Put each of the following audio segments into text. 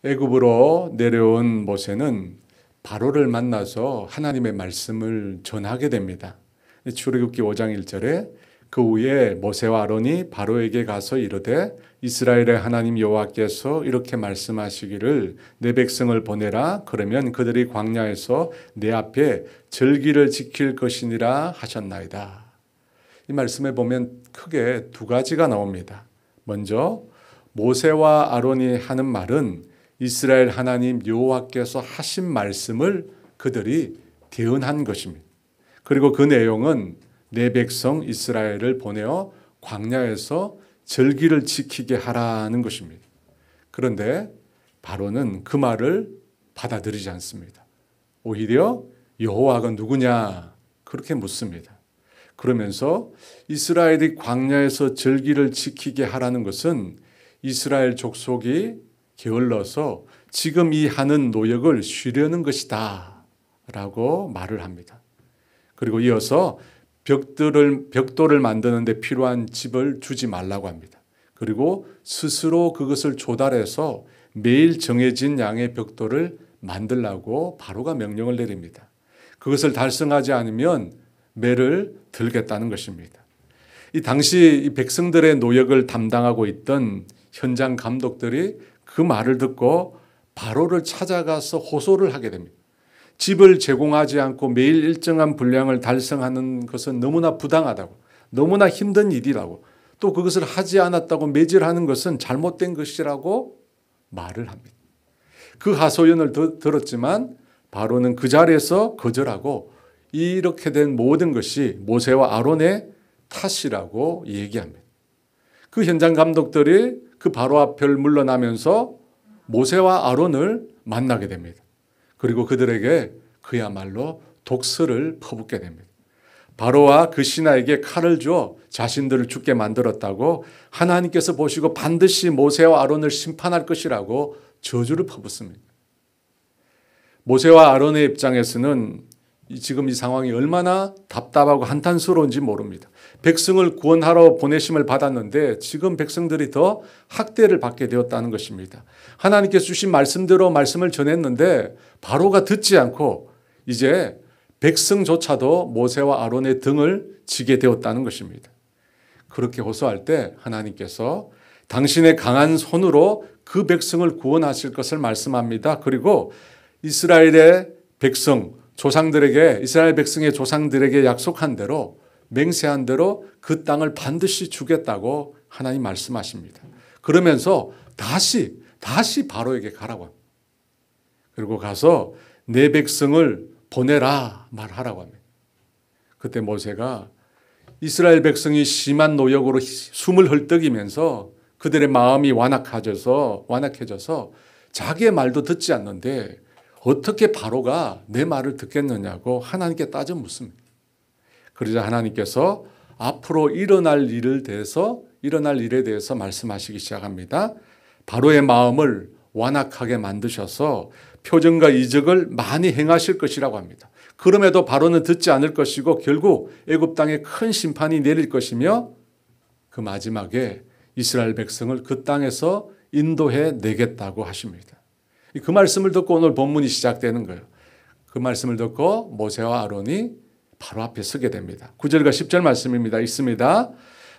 애굽으로 내려온 모세는 바로를 만나서 하나님의 말씀을 전하게 됩니다. 출애굽기 5장 1절에 그 후에 모세와 아론이 바로에게 가서 이르되 이스라엘의 하나님 여호와께서 이렇게 말씀하시기를 내 백성을 보내라. 그러면 그들이 광야에서 내 앞에 절기를 지킬 것이니라 하셨나이다. 이 말씀에 보면 크게 두 가지가 나옵니다. 먼저 모세와 아론이 하는 말은 이스라엘 하나님 여호와께서 하신 말씀을 그들이 대언한 것입니다. 그리고 그 내용은 내 백성 이스라엘을 보내어 광야에서 절기를 지키게 하라는 것입니다. 그런데 바로는 그 말을 받아들이지 않습니다. 오히려 여호와가 누구냐 그렇게 묻습니다. 그러면서 이스라엘이 광야에서 절기를 지키게 하라는 것은 이스라엘 족속이 게을러서 지금 이 하는 노역을 쉬려는 것이다 라고 말을 합니다. 그리고 이어서 벽돌을 만드는 데 필요한 집을 주지 말라고 합니다. 그리고 스스로 그것을 조달해서 매일 정해진 양의 벽돌을 만들라고 바로가 명령을 내립니다. 그것을 달성하지 않으면 매를 들겠다는 것입니다. 이 당시 이 백성들의 노역을 담당하고 있던 현장 감독들이 그 말을 듣고 바로를 찾아가서 호소를 하게 됩니다. 집을 제공하지 않고 매일 일정한 분량을 달성하는 것은 너무나 부당하다고, 너무나 힘든 일이라고, 또 그것을 하지 않았다고 매질하는 것은 잘못된 것이라고 말을 합니다. 그 하소연을 들었지만 바로는 그 자리에서 거절하고 이렇게 된 모든 것이 모세와 아론의 탓이라고 얘기합니다. 그 현장 감독들이 그 바로 앞을 물러나면서 모세와 아론을 만나게 됩니다. 그리고 그들에게 그야말로 독설을 퍼붓게 됩니다. 바로와 그 신하에게 칼을 주어 자신들을 죽게 만들었다고 하나님께서 보시고 반드시 모세와 아론을 심판할 것이라고 저주를 퍼붓습니다. 모세와 아론의 입장에서는 지금 이 상황이 얼마나 답답하고 한탄스러운지 모릅니다. 백성을 구원하러 보내심을 받았는데 지금 백성들이 더 학대를 받게 되었다는 것입니다. 하나님께서 주신 말씀대로 말씀을 전했는데 바로가 듣지 않고 이제 백성조차도 모세와 아론의 등을 지게 되었다는 것입니다. 그렇게 호소할 때 하나님께서 당신의 강한 손으로 그 백성을 구원하실 것을 말씀합니다. 그리고 이스라엘의 백성 이스라엘 백성의 조상들에게 약속한 대로 맹세한 대로 그 땅을 반드시 주겠다고 하나님 말씀하십니다. 그러면서 다시 바로에게 가라고 합니다. 그리고 가서 내 백성을 보내라 말하라고 합니다. 그때 모세가 이스라엘 백성이 심한 노역으로 숨을 헐떡이면서 그들의 마음이 완악해져서 자기의 말도 듣지 않는데 어떻게 바로가 내 말을 듣겠느냐고 하나님께 따져 묻습니다. 그러자 하나님께서 앞으로 일어날 일에 대해서 말씀하시기 시작합니다. 바로의 마음을 완악하게 만드셔서 표정과 이적을 많이 행하실 것이라고 합니다. 그럼에도 바로는 듣지 않을 것이고 결국 애굽 땅에 큰 심판이 내릴 것이며 그 마지막에 이스라엘 백성을 그 땅에서 인도해 내겠다고 하십니다. 그 말씀을 듣고 오늘 본문이 시작되는 거예요. 그 말씀을 듣고 모세와 아론이 바로 앞에 서게 됩니다. 9절과 10절 말씀입니다. 있습니다.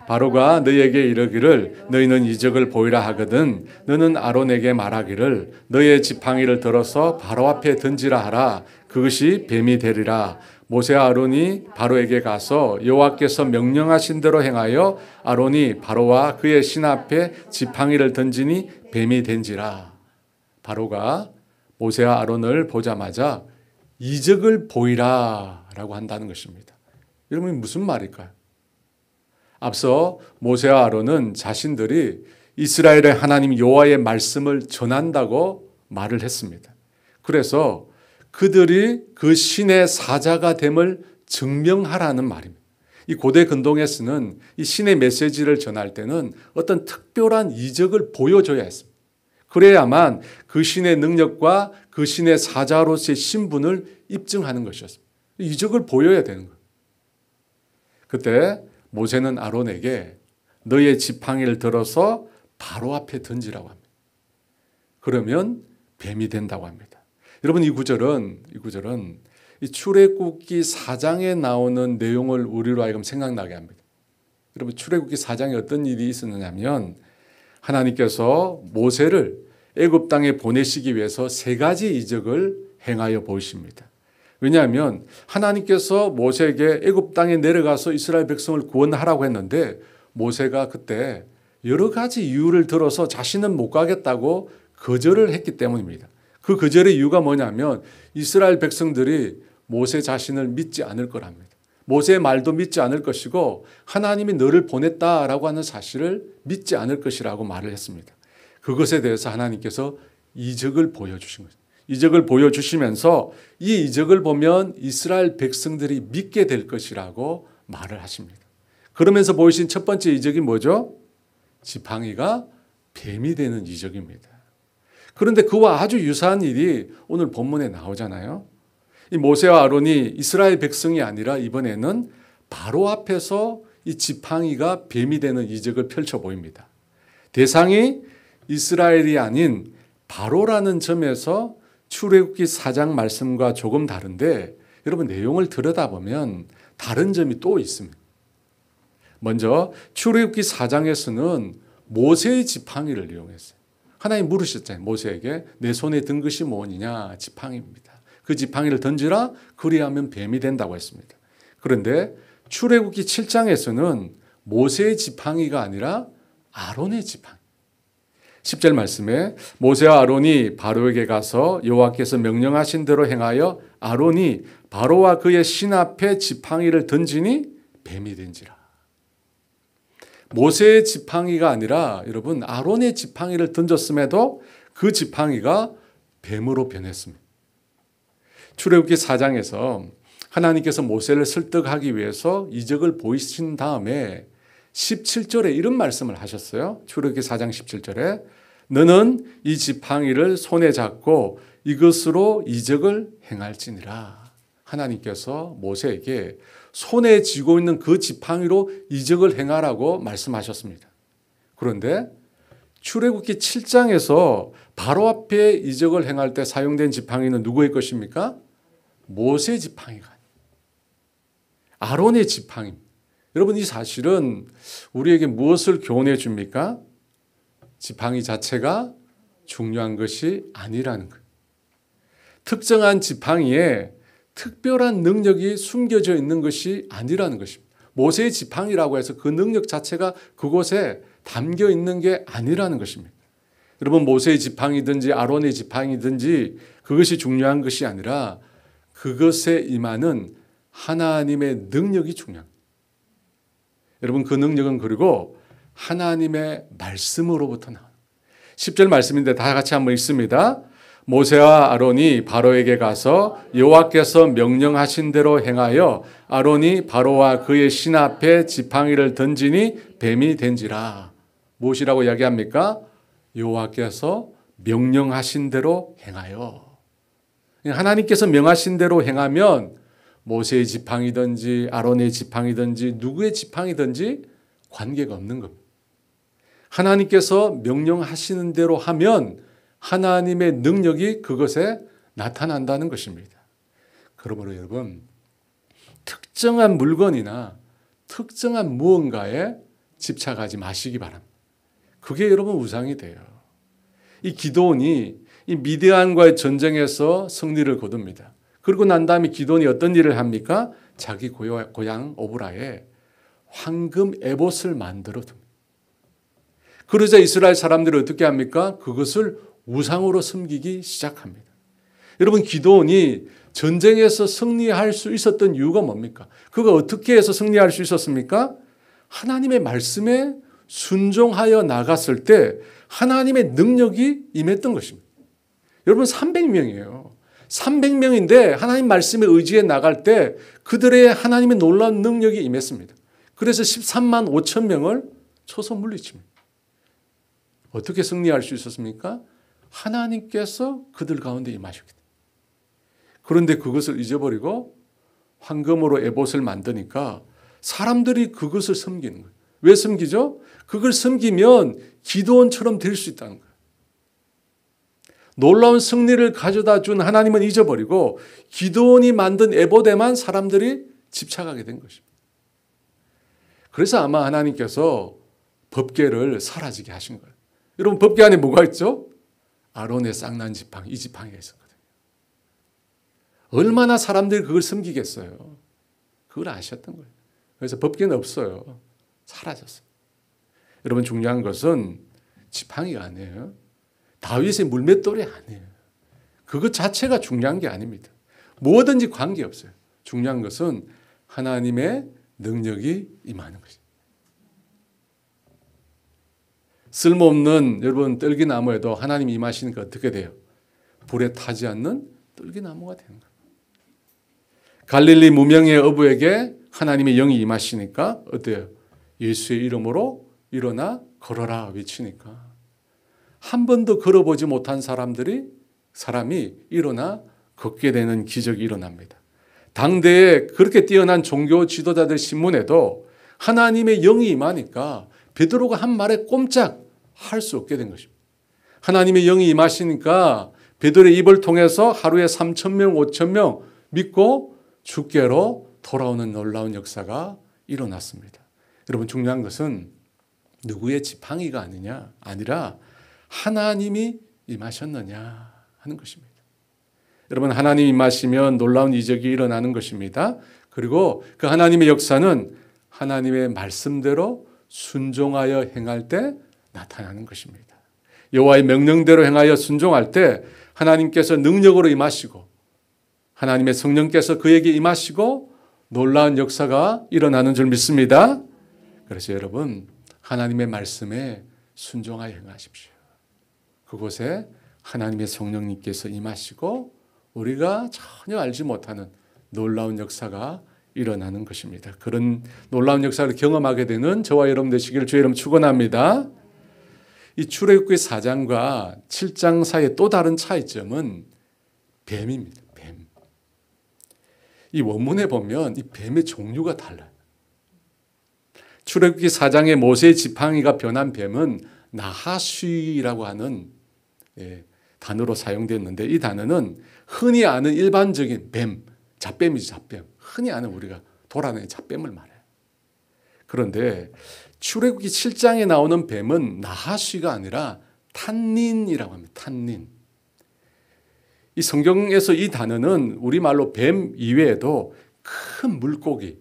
바로가 너희에게 이르기를 너희는 이적을 보이라 하거든 너는 아론에게 말하기를 너의 지팡이를 들어서 바로 앞에 던지라 하라. 그것이 뱀이 되리라. 모세와 아론이 바로에게 가서 여호와께서 명령하신 대로 행하여 아론이 바로와 그의 신 앞에 지팡이를 던지니 뱀이 된지라. 바로가 모세와 아론을 보자마자 이적을 보이라 라고 한다는 것입니다. 여러분 무슨 말일까요? 앞서 모세와 아론은 자신들이 이스라엘의 하나님 여호와의 말씀을 전한다고 말을 했습니다. 그래서 그들이 그 신의 사자가 됨을 증명하라는 말입니다. 이 고대 근동에서는 이 신의 메시지를 전할 때는 어떤 특별한 이적을 보여줘야 했습니다. 그래야만 그 신의 능력과 그 신의 사자로서의 신분을 입증하는 것이었습니다. 이적을 보여야 되는 거예요. 그때 모세는 아론에게 너의 지팡이를 들어서 바로 앞에 던지라고 합니다. 그러면 뱀이 된다고 합니다. 여러분 이 구절은 이 출애굽기 4장에 나오는 내용을 우리로 하여금 생각나게 합니다. 여러분 출애굽기 4장에 어떤 일이 있었느냐면 하나님께서 모세를 애굽 땅에 보내시기 위해서 세 가지 이적을 행하여 보이십니다. 왜냐하면 하나님께서 모세에게 애굽 땅에 내려가서 이스라엘 백성을 구원하라고 했는데 모세가 그때 여러 가지 이유를 들어서 자신은 못 가겠다고 거절을 했기 때문입니다. 그 거절의 이유가 뭐냐면 이스라엘 백성들이 모세 자신을 믿지 않을 거랍니다. 모세의 말도 믿지 않을 것이고 하나님이 너를 보냈다라고 하는 사실을 믿지 않을 것이라고 말을 했습니다. 그것에 대해서 하나님께서 이적을 보여주신 거죠. 이적을 보여주시면서 이 이적을 보면 이스라엘 백성들이 믿게 될 것이라고 말을 하십니다. 그러면서 보이신 첫 번째 이적이 뭐죠? 지팡이가 뱀이 되는 이적입니다. 그런데 그와 아주 유사한 일이 오늘 본문에 나오잖아요. 이 모세와 아론이 이스라엘 백성이 아니라 이번에는 바로 앞에서 이 지팡이가 뱀이 되는 이적을 펼쳐 보입니다. 대상이 이스라엘이 아닌 바로라는 점에서 출애굽기 4장 말씀과 조금 다른데 여러분 내용을 들여다보면 다른 점이 또 있습니다. 먼저 출애굽기 4장에서는 모세의 지팡이를 이용했어요. 하나님 물으셨잖아요. 모세에게 내 손에 든 것이 뭐냐? 지팡이입니다. 그 지팡이를 던지라 그리하면 뱀이 된다고 했습니다. 그런데 출애굽기 7장에서는 모세의 지팡이가 아니라 아론의 지팡이. 10절 말씀에 모세와 아론이 바로에게 가서 여호와께서 명령하신 대로 행하여 아론이 바로와 그의 신 앞에 지팡이를 던지니 뱀이 된지라. 모세의 지팡이가 아니라 여러분 아론의 지팡이를 던졌음에도 그 지팡이가 뱀으로 변했습니다. 출애굽기 4장에서 하나님께서 모세를 설득하기 위해서 이적을 보이신 다음에 17절에 이런 말씀을 하셨어요. 출애굽기 4장 17절에 너는 이 지팡이를 손에 잡고 이것으로 이적을 행할지니라. 하나님께서 모세에게 손에 쥐고 있는 그 지팡이로 이적을 행하라고 말씀하셨습니다. 그런데 출애굽기 7장에서 바로 앞에 이적을 행할 때 사용된 지팡이는 누구의 것입니까? 모세의 지팡이가 아니에요. 아론의 지팡이입니다. 여러분 이 사실은 우리에게 무엇을 교훈해 줍니까? 지팡이 자체가 중요한 것이 아니라는 거예요. 특정한 지팡이에 특별한 능력이 숨겨져 있는 것이 아니라는 것입니다. 모세의 지팡이라고 해서 그 능력 자체가 그곳에 담겨 있는 게 아니라는 것입니다. 여러분 모세의 지팡이든지 아론의 지팡이든지 그것이 중요한 것이 아니라 그것에 임하는 하나님의 능력이 중요합니다. 여러분 그 능력은 그리고 하나님의 말씀으로부터 나옵니다. 10절 말씀인데 다 같이 한번 읽습니다. 모세와 아론이 바로에게 가서 여호와께서 명령하신 대로 행하여 아론이 바로와 그의 신 앞에 지팡이를 던지니 뱀이 된지라. 무엇이라고 이야기합니까? 여호와께서 명령하신 대로 행하여. 하나님께서 명하신 대로 행하면 모세의 지팡이든지 아론의 지팡이든지 누구의 지팡이든지 관계가 없는 겁니다. 하나님께서 명령하시는 대로 하면 하나님의 능력이 그것에 나타난다는 것입니다. 그러므로 여러분 특정한 물건이나 특정한 무언가에 집착하지 마시기 바랍니다. 그게 여러분 우상이 돼요. 이 기드온이 이 미디안과의 전쟁에서 승리를 거둡니다. 그리고 난 다음에 기드온이 어떤 일을 합니까? 자기 고향 오브라에 황금 에봇을 만들어 둡니다. 그러자 이스라엘 사람들이 어떻게 합니까? 그것을 우상으로 섬기기 시작합니다. 여러분 기드온이 전쟁에서 승리할 수 있었던 이유가 뭡니까? 그가 어떻게 해서 승리할 수 있었습니까? 하나님의 말씀에 순종하여 나갔을 때 하나님의 능력이 임했던 것입니다. 여러분 300명이에요. 300명인데 하나님 말씀에 의지해 나갈 때 그들의 하나님의 놀라운 능력이 임했습니다. 그래서 13만 5천 명을 쳐서 물리칩니다. 어떻게 승리할 수 있었습니까? 하나님께서 그들 가운데 임하셨기 때문에. 그런데 그것을 잊어버리고 황금으로 에봇을 만드니까 사람들이 그것을 섬기는 거예요. 왜 섬기죠? 그걸 섬기면 기드온처럼 될 수 있다는 거예요. 놀라운 승리를 가져다 준 하나님은 잊어버리고 기드온이 만든 에봇에만 사람들이 집착하게 된 것입니다. 그래서 아마 하나님께서 법궤를 사라지게 하신 거예요. 여러분, 법궤 안에 뭐가 있죠? 아론의 쌍난 지팡이, 이 지팡이가 있었거든요. 얼마나 사람들이 그걸 숨기겠어요. 그걸 아셨던 거예요. 그래서 법궤는 없어요. 사라졌어요. 여러분, 중요한 것은 지팡이가 아니에요. 다윗의 물맷돌이 아니에요. 그것 자체가 중요한 게 아닙니다. 뭐든지 관계없어요. 중요한 것은 하나님의 능력이 임하는 것입니다. 쓸모없는 여러분 떨기나무에도 하나님이 임하시니까 어떻게 돼요? 불에 타지 않는 떨기나무가 되는 거예요. 갈릴리 무명의 어부에게 하나님의 영이 임하시니까 어때요? 예수의 이름으로 일어나 걸어라 외치니까 한 번도 걸어보지 못한 사람이 일어나 걷게 되는 기적이 일어납니다. 당대에 그렇게 뛰어난 종교 지도자들 신문에도 하나님의 영이 임하니까 베드로가 한 말에 꼼짝 할 수 없게 된 것입니다. 하나님의 영이 임하시니까 베드로의 입을 통해서 하루에 3,000명, 5,000명 믿고 주께로 돌아오는 놀라운 역사가 일어났습니다. 여러분, 중요한 것은 누구의 지팡이가 아니라 하나님이 임하셨느냐 하는 것입니다. 여러분, 하나님이 임하시면 놀라운 이적이 일어나는 것입니다. 그리고 그 하나님의 역사는 하나님의 말씀대로 순종하여 행할 때 나타나는 것입니다. 여호와의 명령대로 행하여 순종할 때 하나님께서 능력으로 임하시고 하나님의 성령께서 그에게 임하시고 놀라운 역사가 일어나는 줄 믿습니다. 그래서 여러분, 하나님의 말씀에 순종하여 행하십시오. 그곳에 하나님의 성령님께서 임하시고 우리가 전혀 알지 못하는 놀라운 역사가 일어나는 것입니다. 그런 놀라운 역사를 경험하게 되는 저와 여러분 되시기를 주의 이름 축원합니다. 이 출애굽기 4장과 7장 사이의 또 다른 차이점은 뱀입니다. 뱀. 이 원문에 보면 이 뱀의 종류가 달라요. 출애굽기 4장의 모세의 지팡이가 변한 뱀은 나하쉬라고 하는 단어로 사용됐는데 이 단어는 흔히 아는 일반적인 뱀, 잡뱀이죠. 잡뱀. 흔히 아는 우리가 돌아다니는 잡뱀을 말해요. 그런데 출애굽기 7장에 나오는 뱀은 나하쉬가 아니라 탄닌이라고 합니다. 탄닌. 이 성경에서 이 단어는 우리말로 뱀 이외에도 큰 물고기,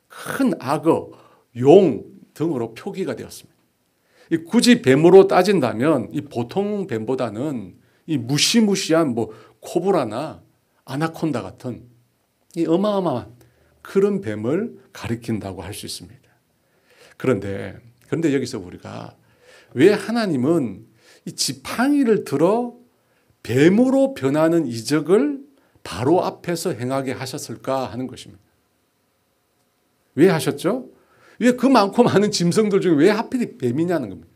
큰 악어, 용 등으로 표기가 되었습니다. 굳이 뱀으로 따진다면 이 보통 뱀보다는 이 무시무시한 코브라나 아나콘다 같은 이 어마어마한 그런 뱀을 가리킨다고 할 수 있습니다. 그런데 여기서 우리가 왜 하나님은 이 지팡이를 들어 뱀으로 변하는 이적을 바로 앞에서 행하게 하셨을까 하는 것입니다. 왜 하셨죠? 왜 그 많고 많은 짐승들 중에 왜 하필 뱀이냐는 겁니다.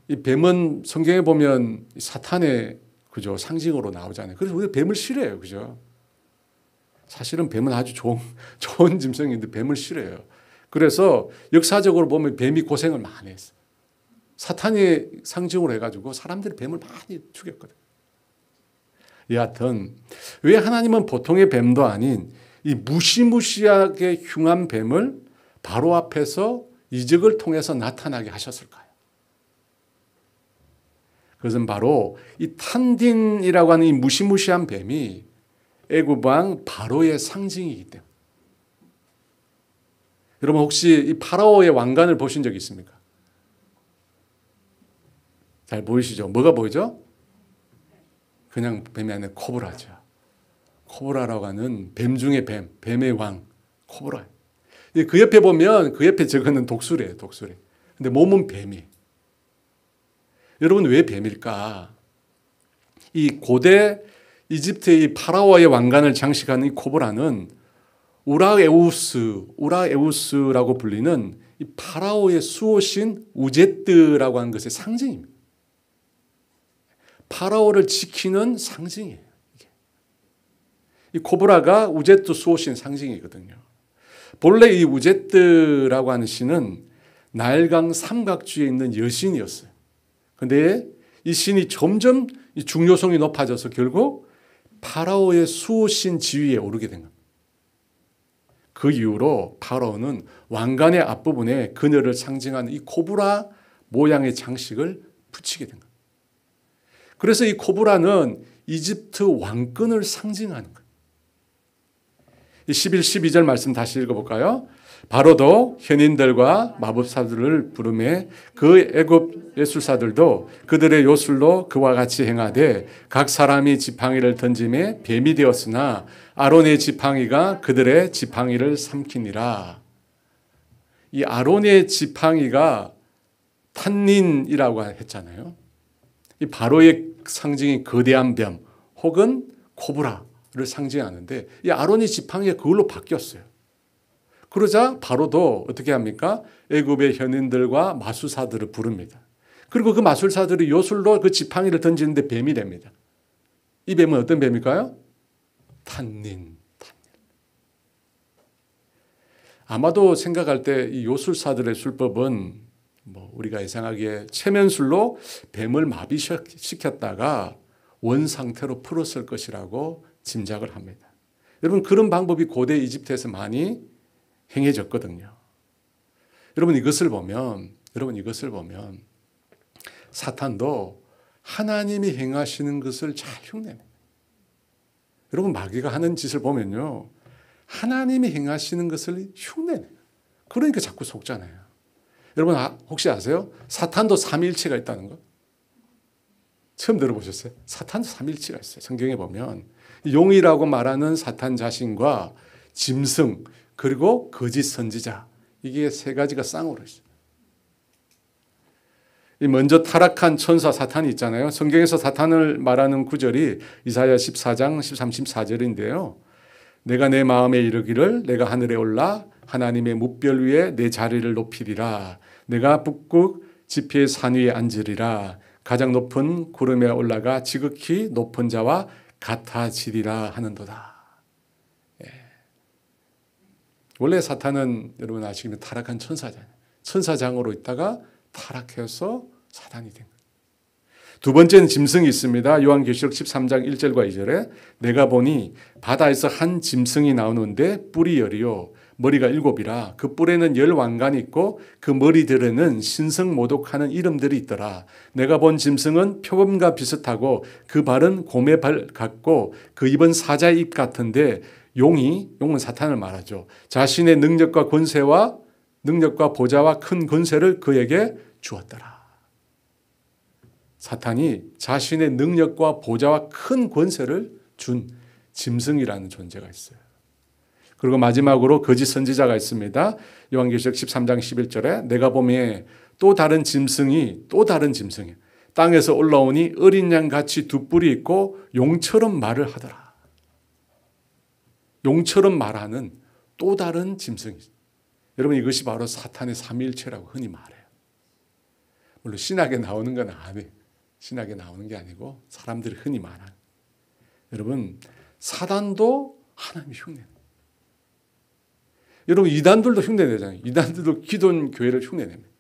이 뱀은 성경에 보면 사탄의 그죠 상징으로 나오잖아요. 그래서 우리가 뱀을 싫어해요, 그죠? 사실은 뱀은 아주 좋은 짐승인데 뱀을 싫어해요. 그래서 역사적으로 보면 뱀이 고생을 많이 했어요. 사탄의 상징으로 해가지고 사람들이 뱀을 많이 죽였거든요. 여하튼 왜 하나님은 보통의 뱀도 아닌 이 무시무시하게 흉한 뱀을 바로 앞에서 이적을 통해서 나타나게 하셨을까요? 그것은 바로 이 탄딘이라고 하는 이 무시무시한 뱀이 애굽 왕 바로의 상징이기 때문에. 여러분 혹시 이 파라오의 왕관을 보신 적 있습니까? 잘 보이시죠? 뭐가 보이죠? 그냥 뱀이 아니라 코브라죠. 코브라라고 하는 뱀 중에 뱀의 왕, 코브라. 그 옆에 보면 그 옆에 저거는 독수리예요, 독수리. 근데 몸은 뱀이. 여러분 왜 뱀일까? 이 고대 이집트의 이 파라오의 왕관을 장식하는 이 코브라는 우라에우스라고 불리는 이 파라오의 수호신 우제뜨라고 하는 것의 상징입니다. 파라오를 지키는 상징이에요. 이 코브라가 우제뜨 수호신 상징이거든요. 본래 이 우제뜨라고 하는 신은 나일강 삼각주에 있는 여신이었어요. 그런데 이 신이 점점 이 중요성이 높아져서 결국 파라오의 수호신 지위에 오르게 된 겁니다. 그 이후로 파라오는 왕관의 앞부분에 그녀를 상징하는 이 코브라 모양의 장식을 붙이게 된 겁니다. 그래서 이 코브라는 이집트 왕권을 상징하는 거예요. 11, 12절 말씀 다시 읽어볼까요? 바로도 현인들과 마법사들을 부르매 그 애굽 예술사들도 그들의 요술로 그와 같이 행하되 각 사람이 지팡이를 던짐에 뱀이 되었으나 아론의 지팡이가 그들의 지팡이를 삼키니라. 이 아론의 지팡이가 탄닌이라고 했잖아요. 이 바로의 상징이 거대한 뱀 혹은 코브라를 상징하는데 이 아론의 지팡이가 그걸로 바뀌었어요. 그러자 바로도 어떻게 합니까? 애굽의 현인들과 마술사들을 부릅니다. 그리고 그 마술사들이 요술로 그 지팡이를 던지는데 뱀이 됩니다. 이 뱀은 어떤 뱀일까요? 탄닌. 아마도 생각할 때 이 요술사들의 술법은 우리가 예상하기에 체면술로 뱀을 마비시켰다가 원 상태로 풀었을 것이라고 짐작을 합니다. 여러분 그런 방법이 고대 이집트에서 많이 행해졌거든요. 여러분 이것을 보면 사탄도 하나님이 행하시는 것을 잘 흉내냅니다. 여러분 마귀가 하는 짓을 보면요. 하나님이 행하시는 것을 흉내내요. 그러니까 자꾸 속잖아요. 여러분 혹시 아세요? 사탄도 삼위일체가 있다는 거? 처음 들어보셨어요? 사탄도 삼위일체가 있어요. 성경에 보면 용이라고 말하는 사탄 자신과 짐승 그리고 거짓 선지자 이게 세 가지가 쌍으로 있어요. 먼저 타락한 천사 사탄이 있잖아요. 성경에서 사탄을 말하는 구절이 이사야 14장 13, 14절인데요. 내가 내 마음에 이르기를 내가 하늘에 올라 하나님의 뭇별 위에 내 자리를 높이리라. 내가 북극 지폐의 산 위에 앉으리라. 가장 높은 구름에 올라가 지극히 높은 자와 같아지리라 하는도다. 원래 사탄은 여러분 아시겠지만 타락한 천사잖아요. 천사장으로 있다가 타락해서 사탄이 된 거예요. 두 번째는 짐승이 있습니다. 요한계시록 13장 1절과 2절에 내가 보니 바다에서 한 짐승이 나오는데 뿔이 열이요 머리가 7이라 그 뿔에는 10왕관이 있고 그 머리들에는 신성모독하는 이름들이 있더라. 내가 본 짐승은 표범과 비슷하고 그 발은 곰의 발 같고 그 입은 사자의 입 같은데 용은 사탄을 말하죠. 자신의 능력과 보좌와 큰 권세를 그에게 주었더라. 사탄이 자신의 능력과 보좌와 큰 권세를 준 짐승이라는 존재가 있어요. 그리고 마지막으로 거짓 선지자가 있습니다. 요한계시록 13장 11절에 내가 보매 또 다른 짐승이 땅에서 올라오니 어린 양같이 두 뿔이 있고 용처럼 말을 하더라. 용처럼 말하는 또 다른 짐승이 있어요. 여러분 이것이 바로 사탄의 삼위일체라고 흔히 말해요. 물론 신학에 나오는 건 아니에요. 신학에 나오는 게 아니고 사람들이 흔히 말하는. 여러분 사단도 하나님이 흉내내요. 여러분 이단들도 흉내내잖아요. 이단들도 기존 교회를 흉내냅니다.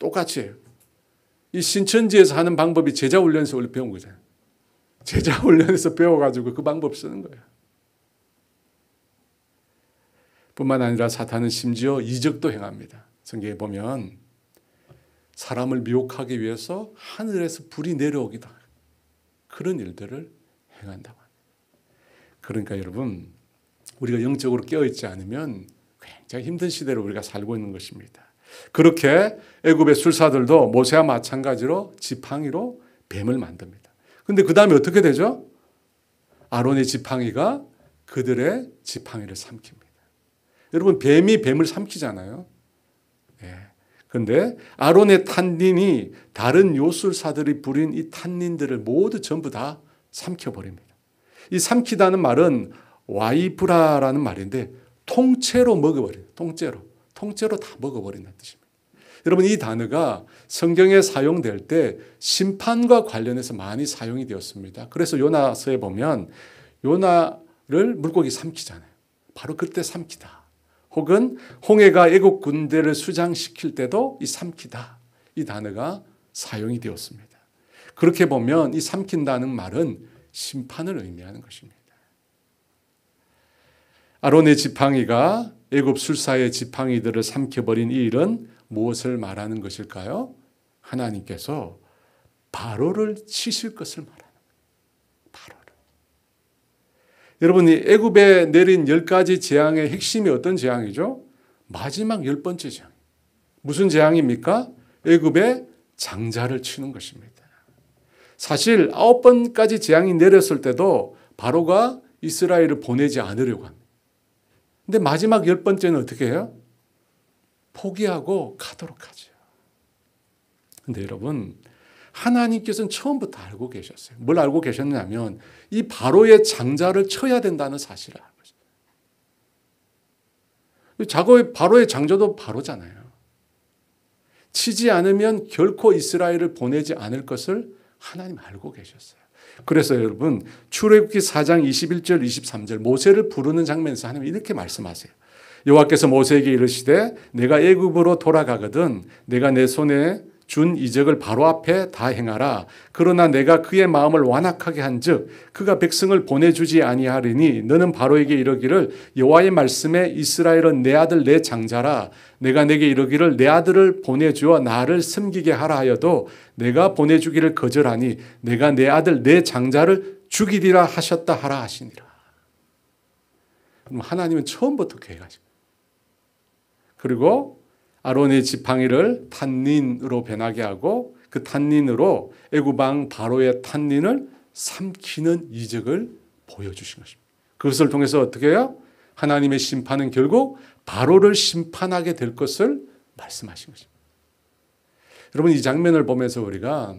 똑같이 해요. 이 신천지에서 하는 방법이 제자훈련에서 원래 배운 거잖아요. 제자훈련에서 배워가지고 그 방법 쓰는 거예요. 뿐만 아니라 사탄은 심지어 이적도 행합니다. 성경에 보면 사람을 미혹하기 위해서 하늘에서 불이 내려오기도 하고 그런 일들을 행한다고 합니다. 그러니까 여러분 우리가 영적으로 깨어있지 않으면 굉장히 힘든 시대를 우리가 살고 있는 것입니다. 그렇게 애굽의 술사들도 모세와 마찬가지로 지팡이로 뱀을 만듭니다. 그런데 그 다음에 어떻게 되죠? 아론의 지팡이가 그들의 지팡이를 삼킵니다. 여러분 뱀이 뱀을 삼키잖아요. 그런데 아론의 탄닌이 다른 요술사들이 부린 이 탄닌들을 모두 전부 다 삼켜버립니다. 이 삼키다는 말은 와이브라라는 말인데 통째로 먹어버려요. 통째로 다 먹어버린다는 뜻입니다. 여러분 이 단어가 성경에 사용될 때 심판과 관련해서 많이 사용이 되었습니다. 그래서 요나서에 보면 요나를 물고기 삼키잖아요. 바로 그때 삼키다. 혹은 홍해가 애국 군대를 수장시킬 때도 이 삼키다. 이 단어가 사용이 되었습니다. 그렇게 보면 이 삼킨다는 말은 심판을 의미하는 것입니다. 아론의 지팡이가 애굽 술사의 지팡이들을 삼켜버린 이 일은 무엇을 말하는 것일까요? 하나님께서 바로를 치실 것을 말하는 거예요. 바로를. 여러분, 이 애굽에 내린 10가지 재앙의 핵심이 어떤 재앙이죠? 마지막 10번째 재앙. 무슨 재앙입니까? 애굽의 장자를 치는 것입니다. 사실 9번까지 재앙이 내렸을 때도 바로가 이스라엘을 보내지 않으려고 합니다. 근데 마지막 10번째는 어떻게 해요? 포기하고 가도록 하죠. 근데 여러분, 하나님께서는 처음부터 알고 계셨어요. 뭘 알고 계셨냐면 이 바로의 장자를 쳐야 된다는 사실을 알고 있어요. 바로의 장자도 바로잖아요. 치지 않으면 결코 이스라엘을 보내지 않을 것을 하나님 알고 계셨어요. 그래서 여러분, 출애굽기 4장 21절 23절 모세를 부르는 장면에서 하나님 이렇게 말씀하세요. 여호와께서 모세에게 이르시되 내가 애굽으로 돌아가거든 내가 내 손에 준 이적을 바로 앞에 다 행하라. 그러나 내가 그의 마음을 완악하게 한즉 그가 백성을 보내주지 아니하리니 너는 바로에게 이르기를 여호와의 말씀에 이스라엘은 내 아들 내 장자라. 내가 내게 이르기를 내 아들을 보내주어 나를 섬기게 하라 하여도 내가 보내주기를 거절하니 내가 내 아들 내 장자를 죽이리라 하셨다 하라 하시니라. 그럼 하나님은 처음부터 계획하시고 그리고 아론의 지팡이를 탄닌으로 변하게 하고 그 탄닌으로 애굽 왕 바로의 탄닌을 삼키는 이적을 보여주신 것입니다. 그것을 통해서 어떻게 해요? 하나님의 심판은 결국 바로를 심판하게 될 것을 말씀하신 것입니다. 여러분, 이 장면을 보면서 우리가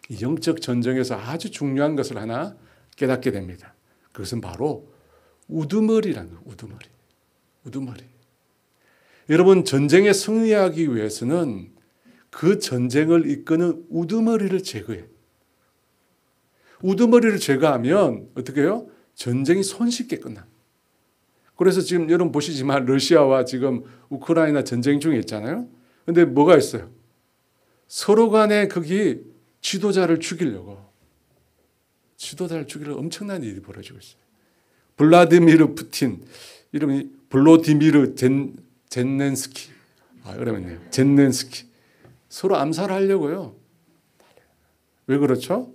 이 영적 전쟁에서 아주 중요한 것을 하나 깨닫게 됩니다. 그것은 바로 우두머리라는 거예요. 우두머리. 여러분, 전쟁에 승리하기 위해서는 그 전쟁을 이끄는 우두머리를 제거해요. 우두머리를 제거하면 어떻게 해요? 전쟁이 손쉽게 끝납니다. 그래서 지금 여러분 보시지만 러시아와 지금 우크라이나 전쟁 중에 있잖아요. 그런데 뭐가 있어요? 서로 간에 거기 지도자를 죽이려고 엄청난 일이 벌어지고 있어요. 블라디미르 푸틴, 이름이 블로디미르 젠넨스키. 그러면요. 젠넨스키. 서로 암살하려고요. 왜 그렇죠?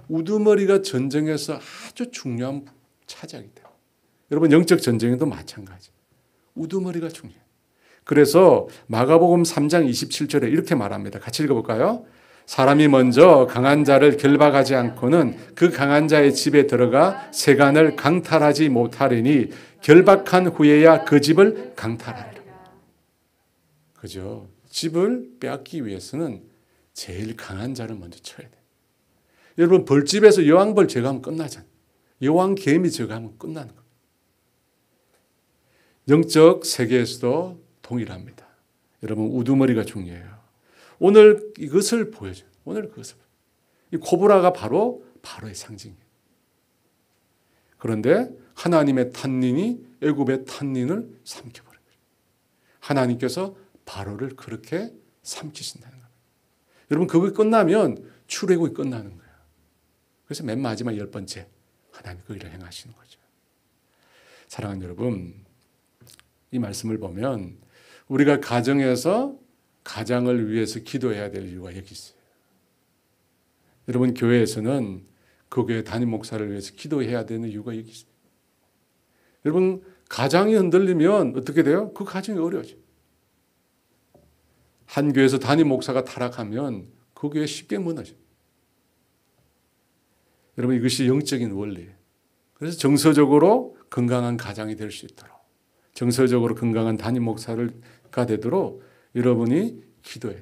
우두머리가 전쟁에서 아주 중요한 차지하기 때문에. 여러분, 영적 전쟁에도 마찬가지. 우두머리가 중요해요. 그래서 마가복음 3장 27절에 이렇게 말합니다. 같이 읽어볼까요? 사람이 먼저 강한 자를 결박하지 않고는 그 강한 자의 집에 들어가 세간을 강탈하지 못하리니 결박한 후에야 그 집을 강탈하리라. 그죠? 집을 빼앗기 위해서는 제일 강한 자를 먼저 쳐야 돼요. 여러분, 벌집에서 여왕벌 제거하면 끝나잖아요. 여왕 개미 제거하면 끝나는 거예요. 영적 세계에서도 동일합니다. 여러분, 우두머리가 중요해요. 오늘 이것을 보여줘요. 이 코브라가 바로 바로의 상징이에요. 그런데 하나님의 탄닌이 애굽의 탄닌을 삼켜버려요. 하나님께서 바로를 그렇게 삼키신다는 겁니다. 여러분, 그거 끝나면 출애굽이 끝나는 거예요. 그래서 맨 마지막 10번째 하나님 그 일을 행하시는 거죠. 사랑하는 여러분, 이 말씀을 보면 우리가 가정에서 가장을 위해서 기도해야 될 이유가 여기 있어요. 여러분, 교회에서는 그 교회 담임 목사를 위해서 기도해야 되는 이유가 여기 있어요. 여러분, 가장이 흔들리면 어떻게 돼요? 그 가정이 어려워져요. 한 교회에서 담임 목사가 타락하면 그 교회 쉽게 무너져요. 여러분, 이것이 영적인 원리예요. 그래서 정서적으로 건강한 가장이 될 수 있도록, 정서적으로 건강한 담임 목사가 되도록 여러분이 기도해요.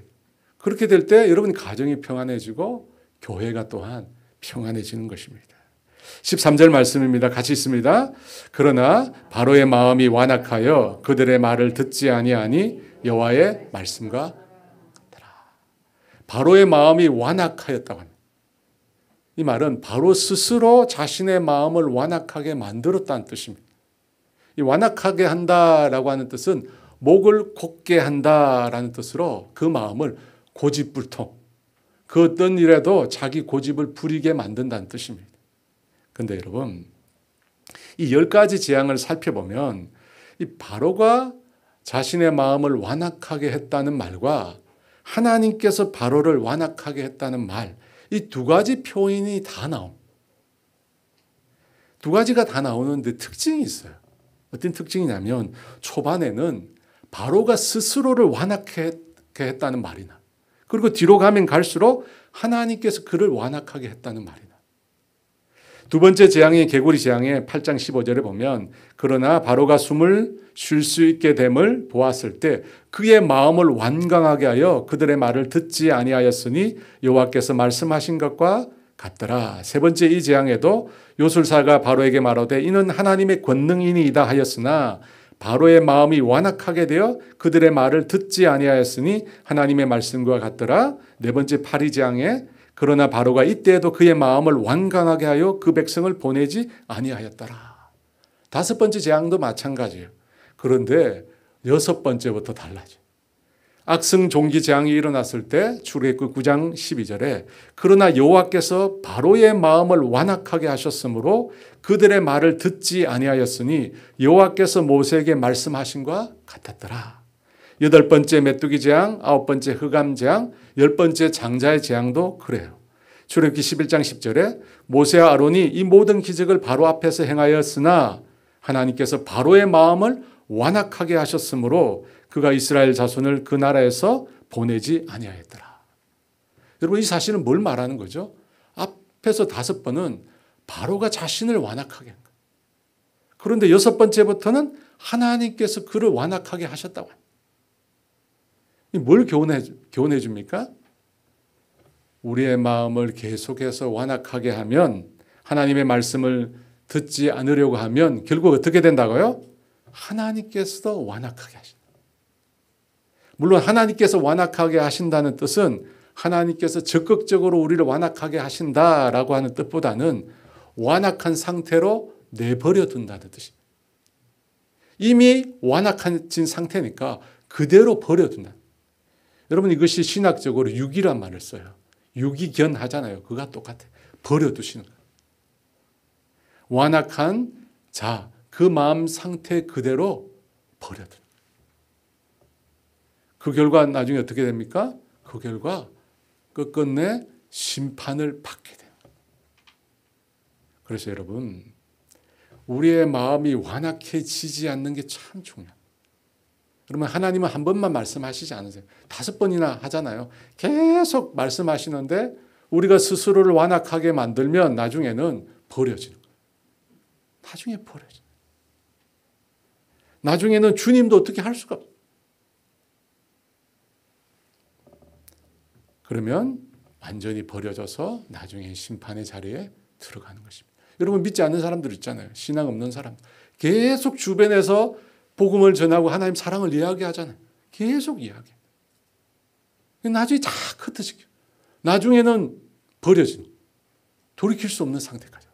그렇게 될 때 여러분 가정이 평안해지고 교회가 또한 평안해지는 것입니다. 13절 말씀입니다. 같이 있습니다. 그러나 바로의 마음이 완악하여 그들의 말을 듣지 아니하니 여호와의 말씀과 같더라. 바로의 마음이 완악하였다고 합니다. 이 말은 바로 스스로 자신의 마음을 완악하게 만들었다는 뜻입니다. 이 완악하게 한다라고 하는 뜻은 목을 곧게 한다라는 뜻으로 그 마음을 고집불통, 그 어떤 일에도 자기 고집을 부리게 만든다는 뜻입니다. 그런데 여러분, 이 10가지 재앙을 살펴보면 이 바로가 자신의 마음을 완악하게 했다는 말과 하나님께서 바로를 완악하게 했다는 말, 이 두 가지 표현이 다 나옵니다. 두 가지가 다 나오는데 특징이 있어요. 어떤 특징이냐면 초반에는 바로가 스스로를 완악하게 했다는 말이나, 그리고 뒤로 가면 갈수록 하나님께서 그를 완악하게 했다는 말이나. 두 번째 재앙이 개구리 재앙의 8장 15절에 보면 그러나 바로가 숨을 쉴 수 있게 됨을 보았을 때 그의 마음을 완강하게 하여 그들의 말을 듣지 아니하였으니 여호와께서 말씀하신 것과 같더라. 세 번째 이 재앙에도 요술사가 바로에게 말하되 이는 하나님의 권능이니이다 하였으나 바로의 마음이 완악하게 되어 그들의 말을 듣지 아니하였으니 하나님의 말씀과 같더라. 네 번째 파리 재앙에 그러나 바로가 이때에도 그의 마음을 완강하게 하여 그 백성을 보내지 아니하였더라. 다섯 번째 재앙도 마찬가지예요. 그런데 여섯 번째부터 달라져요. 악성 종기 재앙이 일어났을 때 출애굽기 9장 12절에 그러나 여호와께서 바로의 마음을 완악하게 하셨으므로 그들의 말을 듣지 아니하였으니 여호와께서 모세에게 말씀하신과 같았더라. 여덟 번째 메뚜기 재앙, 아홉 번째 흑암 재앙, 열 번째 장자의 재앙도 그래요. 출애굽기 11장 10절에 모세와 아론이 이 모든 기적을 바로 앞에서 행하였으나 하나님께서 바로의 마음을 완악하게 하셨으므로 그가 이스라엘 자손을 그 나라에서 보내지 아니하였더라. 여러분 이 사실은 뭘 말하는 거죠? 앞에서 다섯 번은 바로가 자신을 완악하게 한 거예요. 그런데 여섯 번째부터는 하나님께서 그를 완악하게 하셨다고 합니다. 뭘 교훈해 줍니까? 우리의 마음을 계속해서 완악하게 하면 하나님의 말씀을 듣지 않으려고 하면 결국 어떻게 된다고요? 하나님께서도 완악하게 하신다. 물론 하나님께서 완악하게 하신다는 뜻은 하나님께서 적극적으로 우리를 완악하게 하신다라고 하는 뜻보다는 완악한 상태로 내버려 둔다는 뜻입니다. 이미 완악해진 상태니까 그대로 버려둔다. 여러분 이것이 신학적으로 유기란 말을 써요. 유기견하잖아요. 그가 똑같아요. 버려두시는 거예요. 완악한 자, 그 마음 상태 그대로 버려두는 거예요. 그 결과 나중에 어떻게 됩니까? 그 결과 끝끝내 심판을 받게 돼요. 그래서 여러분 우리의 마음이 완악해지지 않는 게 참 중요해요. 그러면 하나님은 한 번만 말씀하시지 않으세요. 5번이나 하잖아요. 계속 말씀하시는데 우리가 스스로를 완악하게 만들면 나중에는 버려지는 거예요. 나중에 버려져요. 나중에는 주님도 어떻게 할 수가 없어요. 그러면 완전히 버려져서 나중에 심판의 자리에 들어가는 것입니다. 여러분 믿지 않는 사람들 있잖아요. 신앙 없는 사람들. 계속 주변에서 복음을 전하고 하나님 사랑을 이야기하잖아요. 계속 이야기해요. 나중에 다 흩어지게. 나중에는 버려지는 돌이킬 수 없는 상태까지.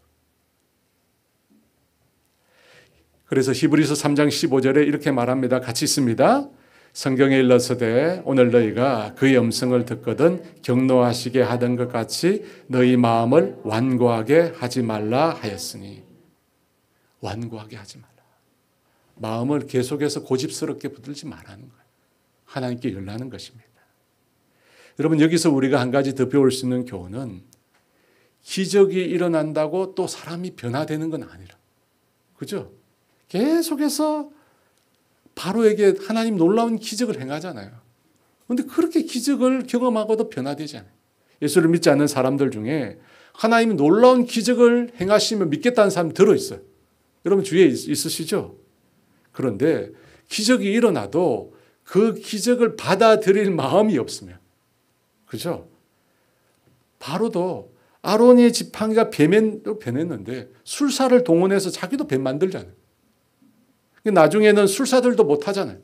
그래서 히브리서 3장 15절에 이렇게 말합니다. 같이 있습니다. 성경에 일러서되 오늘 너희가 그의 음성을 듣거든 경노하시게 하던 것 같이 너희 마음을 완고하게 하지 말라 하였으니. 완고하게 하지 말라. 마음을 계속해서 고집스럽게 붙들지 말라는 거예요. 하나님께 열라는 것입니다. 여러분 여기서 우리가 한 가지 더 배울 수 있는 교훈은 기적이 일어난다고 또 사람이 변화되는 건 아니라. 그죠? 계속해서 바로에게 하나님 놀라운 기적을 행하잖아요. 그런데 그렇게 기적을 경험하고도 변화되지 않아요. 예수를 믿지 않는 사람들 중에 하나님이 놀라운 기적을 행하시면 믿겠다는 사람이 들어있어요. 여러분 주위에 있으시죠? 그런데 기적이 일어나도 그 기적을 받아들일 마음이 없으면, 그죠? 바로도 아론의 지팡이가 뱀으로 변했는데 술사를 동원해서 자기도 뱀 만들잖아요. 나중에는 술사들도 못하잖아요.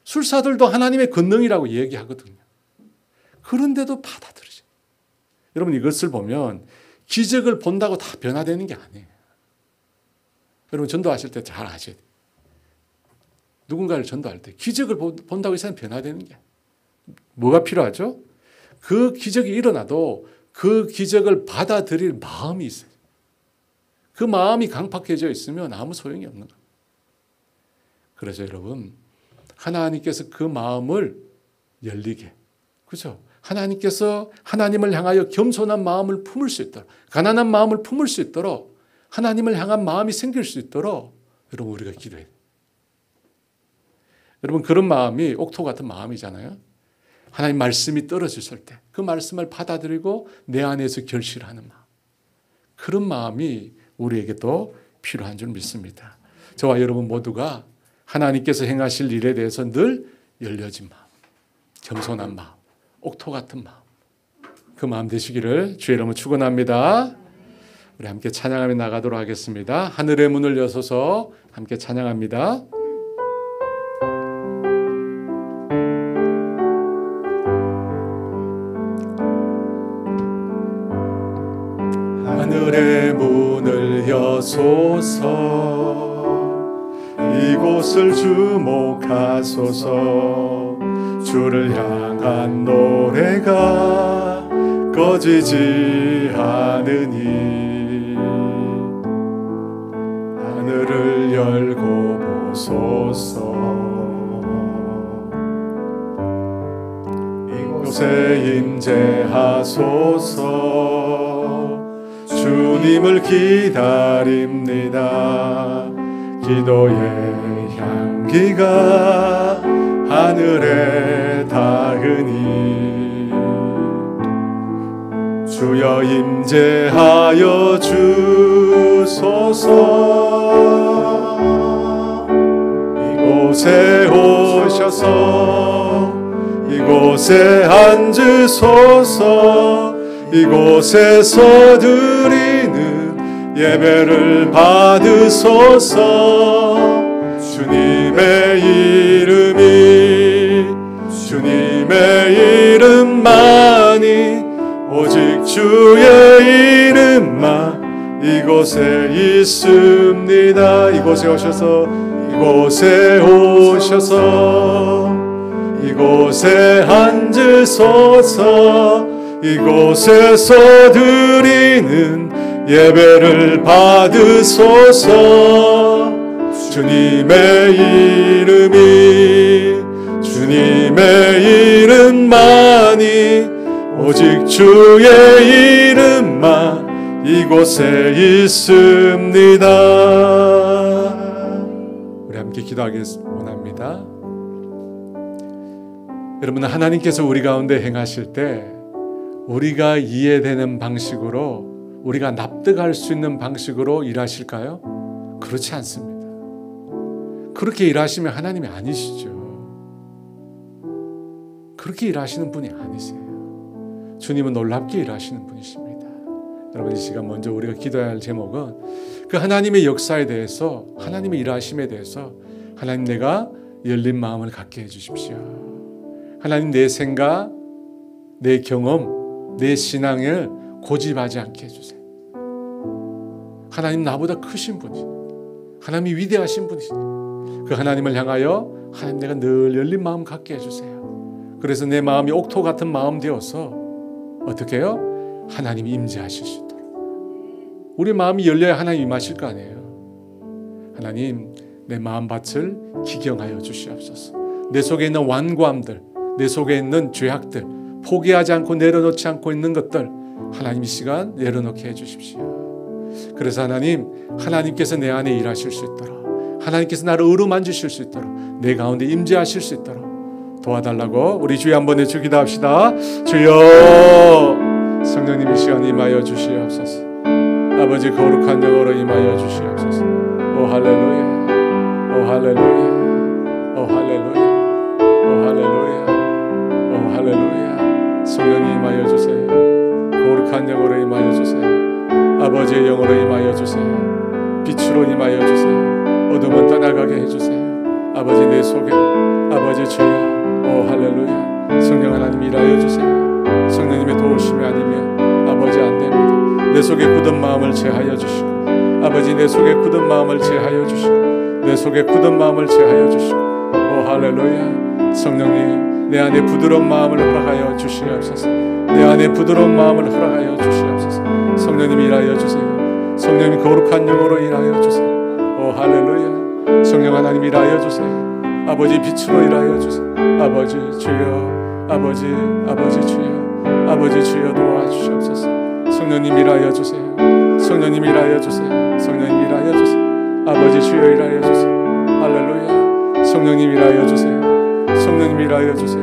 술사들도 하나님의 권능이라고 얘기하거든요. 그런데도 받아들이죠. 여러분 이것을 보면 기적을 본다고 다 변화되는 게 아니에요. 여러분 전도하실 때 잘 아셔야 돼요. 누군가를 전도할 때 기적을 본다고 이 사람이 변화되는 게 아니에요. 뭐가 필요하죠? 그 기적이 일어나도 그 기적을 받아들일 마음이 있어요. 그 마음이 강팍해져 있으면 아무 소용이 없는 겁니다. 그래서 여러분, 하나님께서 그 마음을 열리게, 그렇죠? 하나님께서 하나님을 향하여 겸손한 마음을 품을 수 있도록, 가난한 마음을 품을 수 있도록, 하나님을 향한 마음이 생길 수 있도록 여러분 우리가 기도해야 돼요. 여러분, 그런 마음이 옥토 같은 마음이잖아요. 하나님 말씀이 떨어졌을 때 그 말씀을 받아들이고 내 안에서 결실하는 마음, 그런 마음이 우리에게도 필요한 줄 믿습니다. 저와 여러분 모두가 하나님께서 행하실 일에 대해서 늘 열려진 마음, 겸손한 마음, 옥토 같은 마음, 그 마음 되시기를 주의 이름으로 축원합니다. 우리 함께 찬양하며 나가도록 하겠습니다. 하늘의 문을 여서서 함께 찬양합니다. 하늘의 문을 여소서, 이곳을 주목하소서. 주를 향한 노래가 꺼지지 않으니 하늘을 열고 보소서. 이곳에 임재하소서. 주님을 기다립니다. 기도의 향기가 하늘에 닿으니 주여 임재하여 주소서. 이곳에 오셔서 이곳에 앉으소서. 이곳에서 드리는 예배를 받으소서. 주님의 이름만이, 오직 주의 이름만 이곳에 있습니다. 이곳에 오셔서 이곳에 앉으소서. 이곳에서 드리는 예배를 받으소서. 주님의 이름만이, 오직 주의 이름만 이곳에 있습니다. 우리 함께 기도하기 원합니다. 여러분, 하나님께서 우리 가운데 행하실 때 우리가 이해되는 방식으로, 우리가 납득할 수 있는 방식으로 일하실까요? 그렇지 않습니다. 그렇게 일하시면 하나님이 아니시죠. 그렇게 일하시는 분이 아니세요. 주님은 놀랍게 일하시는 분이십니다. 여러분, 이 시간 먼저 우리가 기도해야 할 제목은 그 하나님의 역사에 대해서, 하나님의 일하심에 대해서 하나님, 내가 열린 마음을 갖게 해주십시오. 하나님, 내 생각, 내 경험, 내 신앙을 고집하지 않게 해주세요. 하나님, 나보다 크신 분이시죠. 하나님이 위대하신 분이시죠. 그 하나님을 향하여 하나님, 내가 늘 열린 마음 갖게 해주세요. 그래서 내 마음이 옥토 같은 마음 되어서 어떻게 해요? 하나님이 임재하실 수 있도록. 우리 마음이 열려야 하나님 임하실 거 아니에요. 하나님, 내 마음밭을 기경하여 주시옵소서. 내 속에 있는 완고함들, 내 속에 있는 죄악들, 포기하지 않고 내려놓지 않고 있는 것들, 하나님 이 시간 내려놓게 해주십시오. 그래서 하나님, 하나님께서 내 안에 일하실 수 있도록, 하나님께서 나를 어루만지실 수 있도록, 내 가운데 임재하실 수 있도록 도와달라고 우리 주여 한번 외치기도 합시다. 주여, 성령님 이 시간 임하여 주시옵소서. 아버지, 거룩한 영으로 임하여 주시옵소서. 오 할렐루야, 오 할렐루야, 오 할렐루야, 오 할렐루야, 오 할렐루야. 성령님 임하여 주세요. 거룩한 영으로 임하여 주세요. 아버지의 영으로 임하여 주세요. 빛으로 임하여 주세요. 어둠은 떠나가게 해주세요. 아버지, 내 속에, 아버지 주여, 오 할렐루야. 성령 하나님 일하여 주세요. 성령님의 도우심이 아니면 아버지 안 됩니다. 내 속에 굳은 마음을 제하여 주시고, 아버지, 내 속에 굳은 마음을 제하여 주시고, 내 속에 굳은 마음을 제하여 주시고, 오 할렐루야. 성령님, 내 안에 부드러운 마음을 허락하여 주시옵소서. 내 안에 부드러운 마음을 허락하여 주시옵소서. 성령님 일하여 주세요. 성령님 거룩한 영으로 일하여 주세요. 오 할렐루야. 성령 하나님 일하여 주세요. 아버지 빛으로 일하여 주세요. 아버지 주여, 아버지 주여, 아버지 주여 도와주시옵소서. 성령님 일하여 주세요. 성령님 일하여 주세요. 성령님 일하여 주세요. 아버지 주여 일하여 주세요. 할렐루야. 성령님 일하여 주세요. 성령님 일하여 주세요.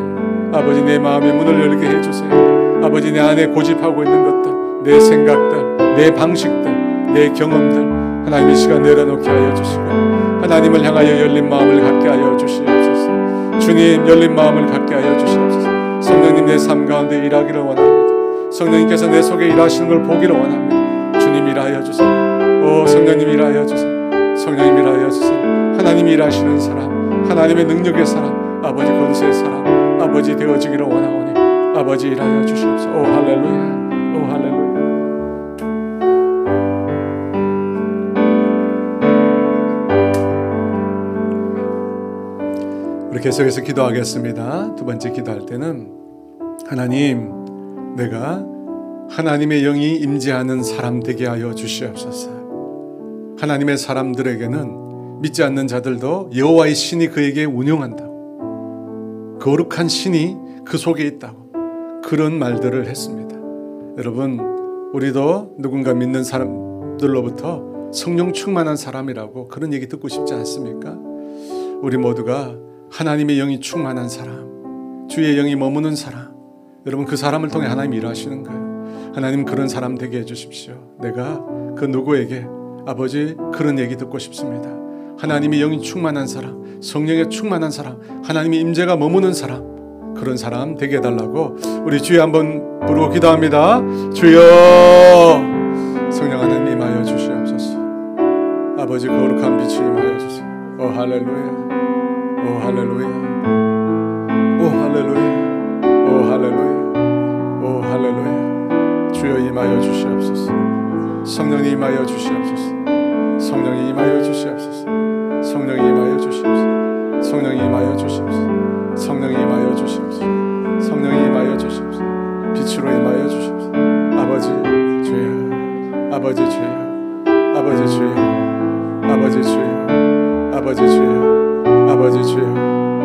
아버지 내 마음의 문을 열게 해주세요. 아버지 내 안에 고집하고 있는 것들, 내 생각들, 내 방식들, 내 경험들 하나님 이 시간 내려놓게 하여 주시고 하나님을 향하여 열린 마음을 갖게 하여 주시옵소서. 주님 열린 마음을 갖게 하여 주시옵소서. 성령님 내 삶 가운데 일하기를 원합니다. 성령님께서 내 속에 일하시는 걸 보기를 원합니다. 주님 일하여 주세요. 오 성령님 일하여 주세요. 성령님 일하여 주세요. 하나님이 일하시는 사람, 하나님의 능력의 사람, 아버지 권세의 사람, 아버지 되어지기를 원하오니 아버지 일하여 주시옵소서. 오 할렐루야. 오 할렐루야. 우리 계속해서 기도하겠습니다. 두 번째 기도할 때는 하나님, 내가 하나님의 영이 임재하는 사람 되게 하여 주시옵소서. 하나님의 사람들에게는 믿지 않는 자들도 여호와의 신이 그에게 운영한다고, 거룩한 신이 그 속에 있다고 그런 말들을 했습니다. 여러분, 우리도 누군가 믿는 사람들로부터 성령 충만한 사람이라고 그런 얘기 듣고 싶지 않습니까? 우리 모두가 하나님의 영이 충만한 사람, 주의 영이 머무는 사람, 여러분 그 사람을 통해 하나님 일하시는 거예요. 하나님 그런 사람 되게 해주십시오. 내가 그 누구에게 아버지 그런 얘기 듣고 싶습니다. 하나님의 영이 충만한 사람, 성령에 충만한 사람, 하나님의 임재가 머무는 사람, 그런 사람 되게 해달라고 우리 주여 한번 부르고 기도합니다. 주여, 성령 하나님 임하여 주시옵소서. 아버지 거룩한 빛이 임하여 주세요. 오 할렐루야. 오 할렐루야. 오 할렐루야. 오 할렐루야. 오 할렐루야. 주여 임하여 주시옵소서. 성령이 임하여 주시옵소서. 성령이 임하여 주시옵소서. 성령이 임하여 주시옵소서. 성령이 임하여 주시옵소서. 성령이 임하여 주시옵소서. 성령이 임하여 주시옵소서. 빛으로 임하여 주시옵소서. 아버지 주여, 아버지 주여, 아버지 주여, 아버지 주여, 아버지 주여, 아버지 주여,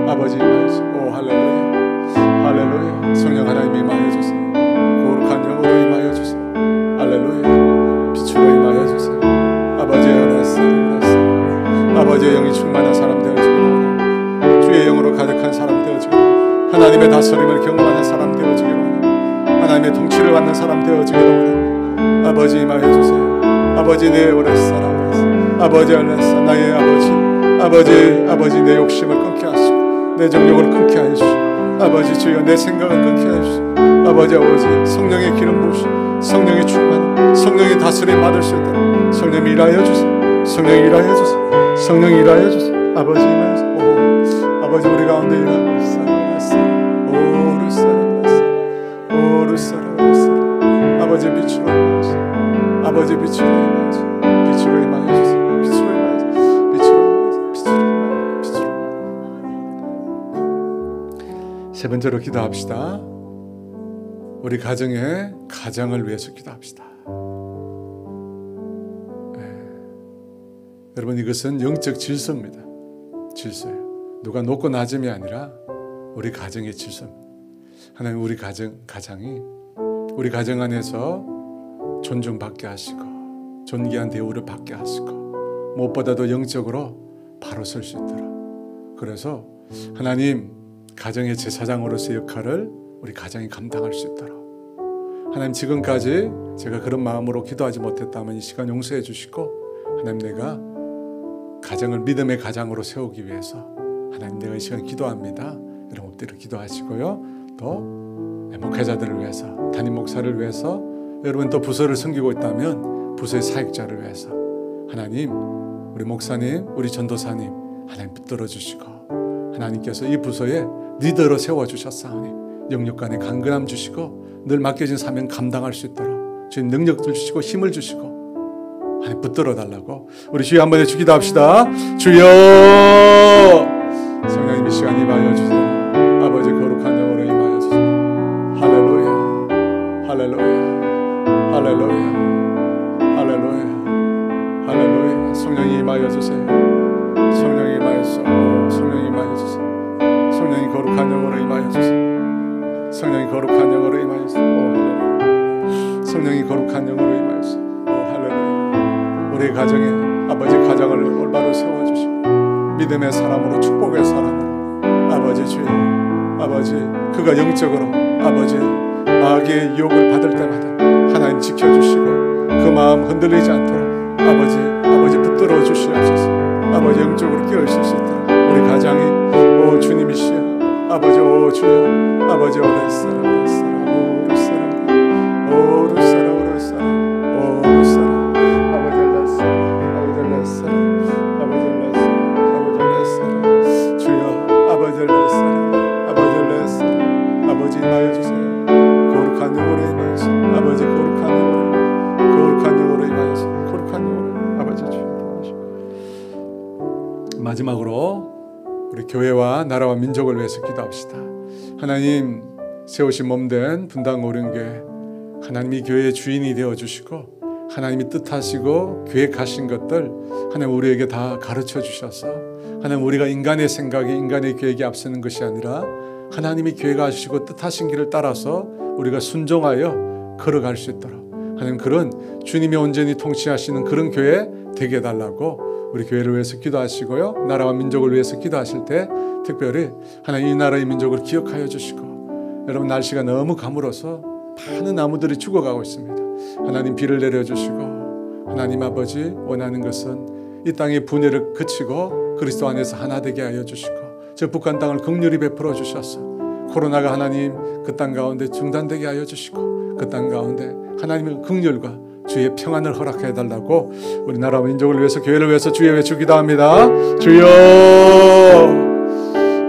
아버지 임하여 주시옵소서. 오 할렐루야. 할렐루야. 성령 하나님 임하여 주세요. 거룩한 영으로 임하여 주세요. 할렐루야. 빛으로 임하여 주세요. 아버지의 은혜였습니다. 아버지의 영이 충만한 사람 되어지기를 원합니다. 주의 영으로 가득한 사람 되어지기를 원합니다. 하나님의 다스림을 경험하는 사람 되어지기를 원합니다. 하나님의 통치를 받는 사람 되어지기를 원합니다. 아버지 임하여 주세요. 아버지 내 오랫사, 아버지 오랫사, 나의 아버지 내 욕심을 끊게 하시고 내 정욕을 끊게 하여 주시고 아버지 주여 내 생각을 끊게 하여 주시고 아버지 성령의 기름 부으시고 성령의 충만, 성령의 다스림 받을 수 있도록 성령 일하여 주세요. 성령 일하여 주세요. 성령 일하여 주세요. 아버지 임하여 주세요. 오, 아버지 우리 가운데 일하여 주세요. 아버지 빛으로 임하여 주세요. 아버지 빛으로 임하여 주세요. 빛으로 임하여 주세요. 빛으로 임하여 주세요. 빛으로 임하여 주세요. 빛으로 임하여 주세요. 세 번째로 기도합시다. 우리 가정을 위해서 기도합시다. 여러분 이것은 영적 질서입니다. 질서예요. 누가 높고 낮음이 아니라 우리 가정의 질서입니다. 하나님 우리 가정이 우리 가정 안에서 존중받게 하시고 존귀한 대우를 받게 하시고 무엇보다도 영적으로 바로 설 수 있도록, 그래서 하나님 가정의 제사장으로서의 역할을 우리 가정이 감당할 수 있도록 하나님 지금까지 제가 그런 마음으로 기도하지 못했다면 이 시간 용서해 주시고 하나님 내가 가정을 믿음의 가장으로 세우기 위해서 하나님 내가 이 시간 기도합니다. 여러분 엎드려 기도하시고요. 또 목회자들을 위해서, 담임 목사를 위해서, 여러분 또 부서를 섬기고 있다면 부서의 사역자를 위해서 하나님 우리 목사님, 우리 전도사님 하나님 붙들어 주시고 하나님께서 이 부서에 리더로 세워주셨사오니 영육간에 강건함 주시고 늘 맡겨진 사명 감당할 수 있도록 주님 능력들 주시고 힘을 주시고 하나님 붙들어 달라고 우리 주여 한번 해주기도 합시다. 주여, 성령님 이 시간 임하여 주세요. 아버지 거룩한 할렐루야. 할렐루야. 성령이 임하여 주세요. 성령이 임하여 주세요. 성령이 임하여 주세요. 성령이 거룩한 영으로 임하여 주세요. 성령이 거룩한 영으로 임하여 주세요. 할렐루야. 성령이 거룩한 영으로 임하여 주세요. 할렐루야. 우리 가정에 아버지 가정을 올바로 세워주시고 믿음의 사람으로 축복의 사람으로 아버지 주여 아버지 그가 영적으로 아버지 마귀의 유혹을 받을 때마다 하나님 지켜주시고 그 마음 흔들리지 않도록 아버지 붙들어 주시옵소서. 아버지 영적으로 깨우실 수 있도록 우리 가장이 오 주님이시여 아버지 오 주여 아버지 오르사라 오르사라 오르사라 오르사라 오르사라 아버지 올라사라 아버지 올라사라 아버지 올라사라 아버지 올라사라 주여 아버지 올라사라 아버지 올라사라 아버지 임하여 주세요. 거룩한 영으로 임하여 주세요. 아버지 거룩한 영으로 임하여 주세요. 거룩한 영으로 아버지 주여. 마지막으로 우리 교회와 나라와 민족을 위해서 기도합시다. 하나님 세우신 몸된 분당 오륜교회 하나님이 교회의 주인이 되어주시고 하나님이 뜻하시고 계획하신 것들 하나님 우리에게 다 가르쳐 주셔서 하나님 우리가 인간의 생각이 인간의 계획이 앞서는 것이 아니라 하나님이 계획하시고 뜻하신 길을 따라서 우리가 순종하여 걸어갈 수 있도록 하나님 그런 주님이 온전히 통치하시는 그런 교회 되게 해달라고 우리 교회를 위해서 기도하시고요. 나라와 민족을 위해서 기도하실 때 특별히 하나님 이 나라의 민족을 기억하여 주시고 여러분 날씨가 너무 가물어서 많은 나무들이 죽어가고 있습니다. 하나님 비를 내려주시고 하나님 아버지 원하는 것은 이 땅의 분열을 그치고 그리스도 안에서 하나 되게 하여 주시고 저 북한 땅을 긍휼히 베풀어 주셔서 코로나가 하나님 그 땅 가운데 중단되게 하여 주시고 그 땅 가운데 하나님의 긍휼과 주의 평안을 허락해 달라고 우리 나라와 민족을 위해서 교회를 위해서 주의 외쳐 기도합니다. 주여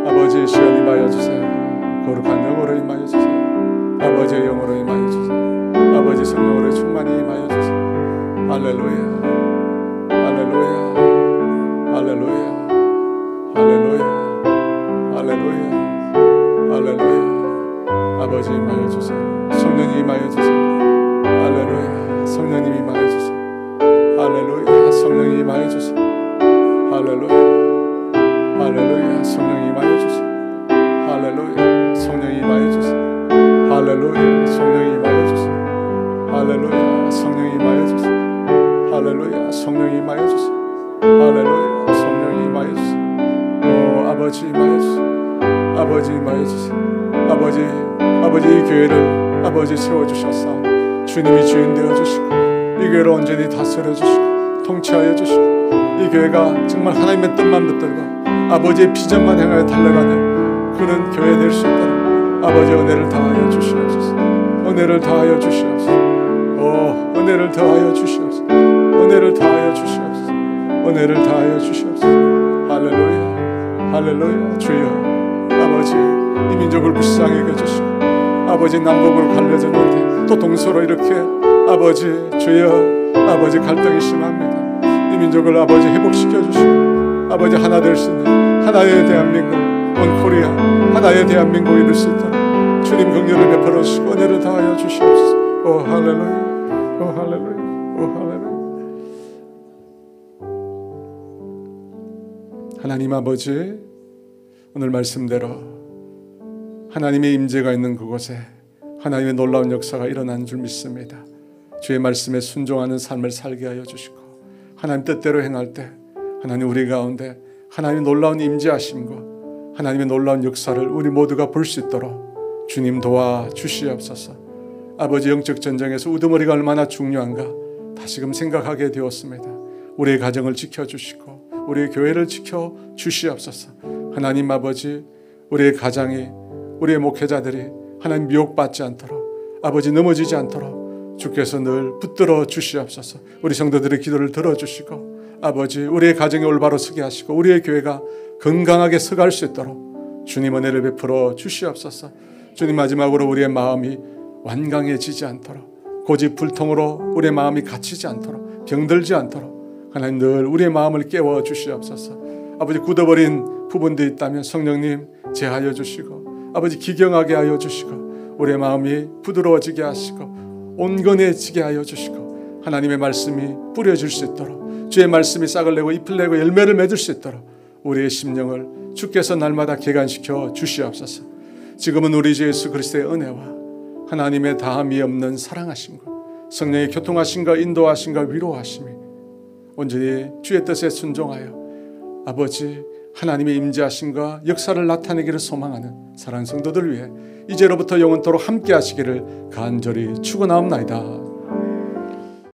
아버지 시간 임하여 주세요. 거룩한 영으로 임하여 주세요. 아버지의 영으로 임하여 주세요. 아버지 성령으로 충만히 임하여 주세요. 할렐루야 할렐루야 할렐루야 할렐루야 할렐루야 할렐루야 아버지 임하여 주세요. 성령이 임하여 주세요. 할렐루야 성령님이 임하여 주세요. 할렐루야 성령이 임하여 주세요. 할렐루야 할렐루야 성령이 임하여 주세요. 할렐루야 성령이 임하여 주세요. 할렐루야 성령이 임하여 주세요. 할렐루야 성령이 임하여 주세요. 할렐루야 성령이 임하여 주세요. 할렐루야 성령이 임하여 주세요. 오 아버지 임하여 주세요. 아버지 임하여 주세요. 아버지 이 교회를 아버지 세워주셔서 주님이 주인 되어주시고 이 교회를 온전히 다스려 주시고 통치하여 주시고 이 교회가 정말 하나님의 뜻만 붙들고 아버지의 비전만 향하여 달려가는 그런 교회 될 수 있도록 아버지 은혜를 다하여 주시옵소서. 은혜를 다하여 주시옵소서. 은혜를 다하여 주시옵소서. 은혜를 다하여 주시옵소서. 은혜를 다하여 주시옵소서. 할렐루야 할렐루야 주여 아버지 이 민족을 불쌍히 여겨주시고 아버지 남북으로 갈려졌는데 또 동서로 이렇게 아버지 주여 아버지 갈등이 심합니다. 이 민족을 아버지 회복시켜 주시고 아버지 하나 될 수 있는 하나의 대한민국 원 코리아 하나의 대한민국이 될 수 있도록 주님 긍휼을 베풀어 주시고 은혜를 다하여 주시옵소서. 오 할렐루야 오 할렐루야 오 할렐루야. 하나님 아버지 오늘 말씀대로 하나님의 임재가 있는 그곳에 하나님의 놀라운 역사가 일어나는 줄 믿습니다. 주의 말씀에 순종하는 삶을 살게 하여 주시고 하나님 뜻대로 행할 때 하나님 우리 가운데 하나님의 놀라운 임재하심과 하나님의 놀라운 역사를 우리 모두가 볼 수 있도록 주님 도와주시옵소서. 아버지 영적 전쟁에서 우두머리가 얼마나 중요한가 다시금 생각하게 되었습니다. 우리의 가정을 지켜주시고 우리의 교회를 지켜주시옵소서. 하나님 아버지 우리의 가장이 우리의 목회자들이 하나님 미혹받지 않도록 아버지 넘어지지 않도록 주께서 늘 붙들어 주시옵소서. 우리 성도들의 기도를 들어주시고 아버지 우리의 가정이 올바로 서게 하시고 우리의 교회가 건강하게 서갈 수 있도록 주님 은혜를 베풀어 주시옵소서. 주님 마지막으로 우리의 마음이 완강해지지 않도록 고집불통으로 우리의 마음이 갇히지 않도록 병들지 않도록 하나님 늘 우리의 마음을 깨워 주시옵소서. 아버지 굳어버린 부분도 있다면 성령님 제하여 주시고 아버지 기경하게 하여 주시고 우리의 마음이 부드러워지게 하시고 온건해지게 하여 주시고 하나님의 말씀이 뿌려질 수 있도록, 주의 말씀이 싹을 내고 잎을 내고 열매를 맺을 수 있도록 우리의 심령을 주께서 날마다 개간시켜 주시옵소서. 지금은 우리 주 예수 그리스도의 은혜와 하나님의 다함이 없는 사랑하심과 성령의 교통하심과 인도하심과 위로하심이 온전히 주의 뜻에 순종하여 아버지 하나님의 임재하심과 역사를 나타내기를 소망하는 사랑하는 성도들 위해 이제로부터 영원토록 함께 하시기를 간절히 축원하옵나이다.